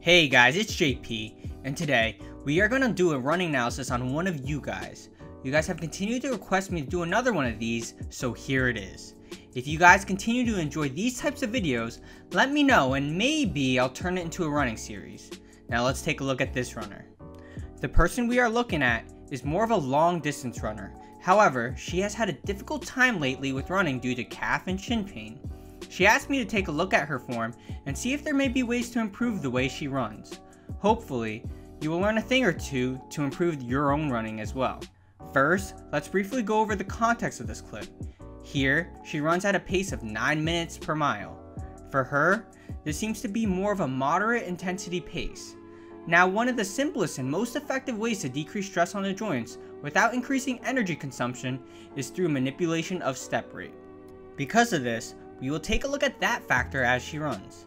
Hey guys, it's JP, and today we are going to do a running analysis on one of you guys. You guys have continued to request me to do another one of these, so here it is. If you guys continue to enjoy these types of videos, let me know and maybe I'll turn it into a running series. Now let's take a look at this runner. The person we are looking at is more of a long distance runner. However, she has had a difficult time lately with running due to calf and shin pain. She asked me to take a look at her form and see if there may be ways to improve the way she runs. Hopefully, you will learn a thing or two to improve your own running as well. First, let's briefly go over the context of this clip. Here, she runs at a pace of 9 minutes per mile. For her, this seems to be more of a moderate intensity pace. Now, one of the simplest and most effective ways to decrease stress on the joints without increasing energy consumption is through manipulation of step rate. Because of this, we will take a look at that factor as she runs.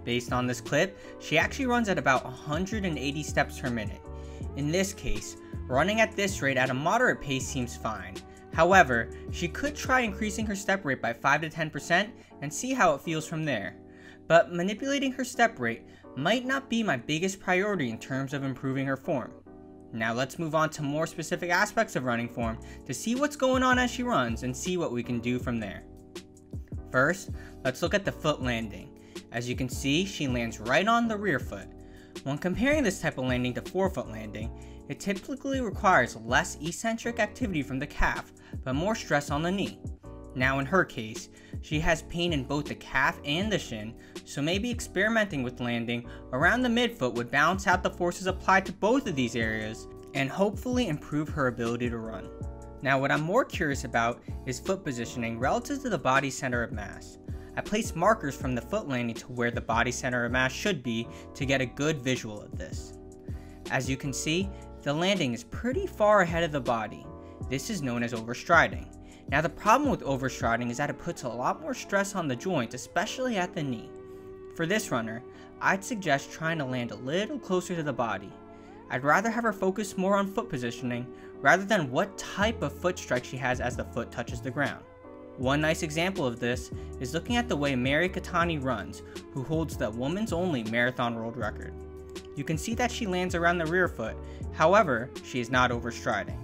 Based on this clip, she actually runs at about 180 steps per minute. In this case, running at this rate at a moderate pace seems fine. However, she could try increasing her step rate by 5 to 10% and see how it feels from there. But manipulating her step rate might not be my biggest priority in terms of improving her form. Now let's move on to more specific aspects of running form to see what's going on as she runs and see what we can do from there. First, let's look at the foot landing. As you can see, she lands right on the rear foot. When comparing this type of landing to forefoot landing, it typically requires less eccentric activity from the calf, but more stress on the knee. Now in her case, she has pain in both the calf and the shin, so maybe experimenting with landing around the midfoot would balance out the forces applied to both of these areas and hopefully improve her ability to run. Now what I'm more curious about is foot positioning relative to the body center of mass. I placed markers from the foot landing to where the body center of mass should be to get a good visual of this. As you can see, the landing is pretty far ahead of the body. This is known as overstriding. Now the problem with overstriding is that it puts a lot more stress on the joint, especially at the knee. For this runner, I'd suggest trying to land a little closer to the body. I'd rather have her focus more on foot positioning rather than what type of foot strike she has as the foot touches the ground. One nice example of this is looking at the way Mary Katani runs, who holds the women's only marathon world record. You can see that she lands around the rear foot, however, she is not overstriding.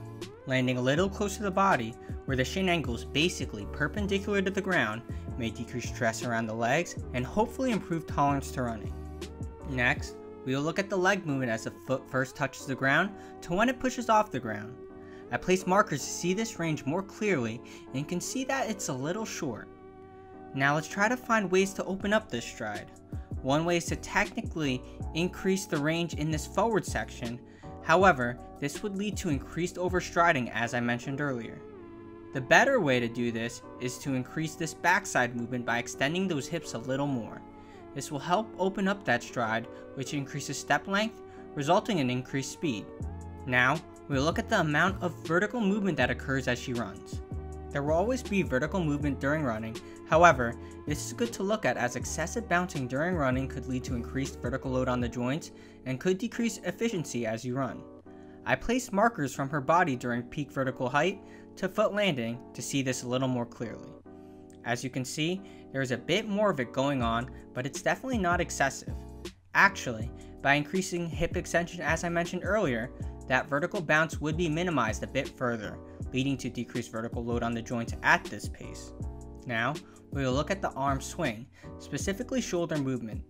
Landing a little close to the body, where the shin angle is basically perpendicular to the ground, may decrease stress around the legs and hopefully improve tolerance to running. Next, we will look at the leg movement as the foot first touches the ground to when it pushes off the ground. I placed markers to see this range more clearly and can see that it's a little short. Now let's try to find ways to open up this stride. One way is to technically increase the range in this forward section. However, this would lead to increased overstriding as I mentioned earlier. The better way to do this is to increase this backside movement by extending those hips a little more. This will help open up that stride, which increases step length, resulting in increased speed. Now, we'll look at the amount of vertical movement that occurs as she runs. There will always be vertical movement during running, however, this is good to look at as excessive bouncing during running could lead to increased vertical load on the joints and could decrease efficiency as you run. I placed markers from her body during peak vertical height to foot landing to see this a little more clearly. As you can see, there is a bit more of it going on, but it's definitely not excessive. Actually, by increasing hip extension as I mentioned earlier, that vertical bounce would be minimized a bit further, leading to decreased vertical load on the joints at this pace. Now, we will look at the arm swing, specifically shoulder movement.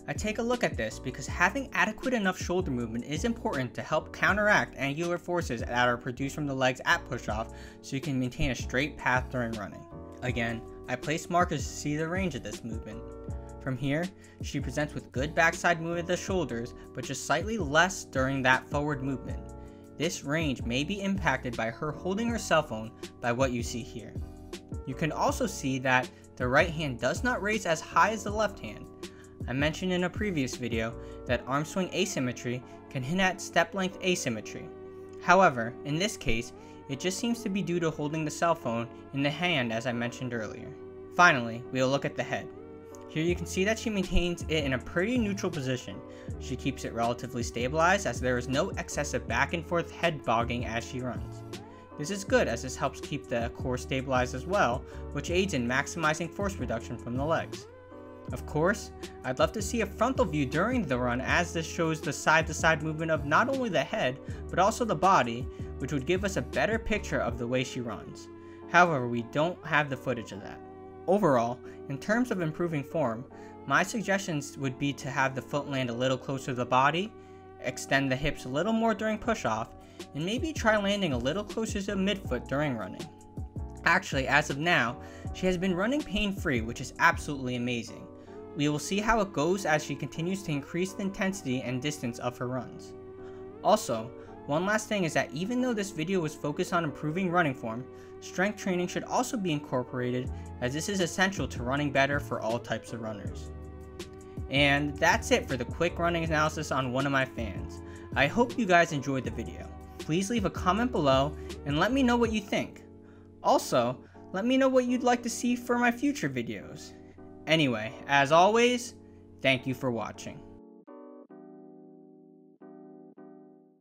I take a look at this because having adequate enough shoulder movement is important to help counteract angular forces that are produced from the legs at push-off so you can maintain a straight path during running. Again, I place markers to see the range of this movement. From here, she presents with good backside movement of the shoulders, but just slightly less during that forward movement. This range may be impacted by her holding her cell phone by what you see here. You can also see that the right hand does not raise as high as the left hand. I mentioned in a previous video that arm swing asymmetry can hint at step length asymmetry. However, in this case, it just seems to be due to holding the cell phone in the hand as I mentioned earlier. Finally, we will look at the head. Here you can see that she maintains it in a pretty neutral position. She keeps it relatively stabilized as there is no excessive back and forth head bogging as she runs. This is good as this helps keep the core stabilized as well, which aids in maximizing force reduction from the legs. Of course, I'd love to see a frontal view during the run, as this shows the side-to-side movement of not only the head, but also the body, which would give us a better picture of the way she runs. However, we don't have the footage of that. Overall, in terms of improving form, my suggestions would be to have the foot land a little closer to the body, extend the hips a little more during push-off, and maybe try landing a little closer to midfoot during running. Actually, as of now, she has been running pain-free, which is absolutely amazing. We will see how it goes as she continues to increase the intensity and distance of her runs. Also, one last thing is that even though this video was focused on improving running form, strength training should also be incorporated, as this is essential to running better for all types of runners. And that's it for the quick running analysis on one of my fans. I hope you guys enjoyed the video. Please leave a comment below and let me know what you think. Also, let me know what you'd like to see for my future videos. Anyway, as always, thank you for watching.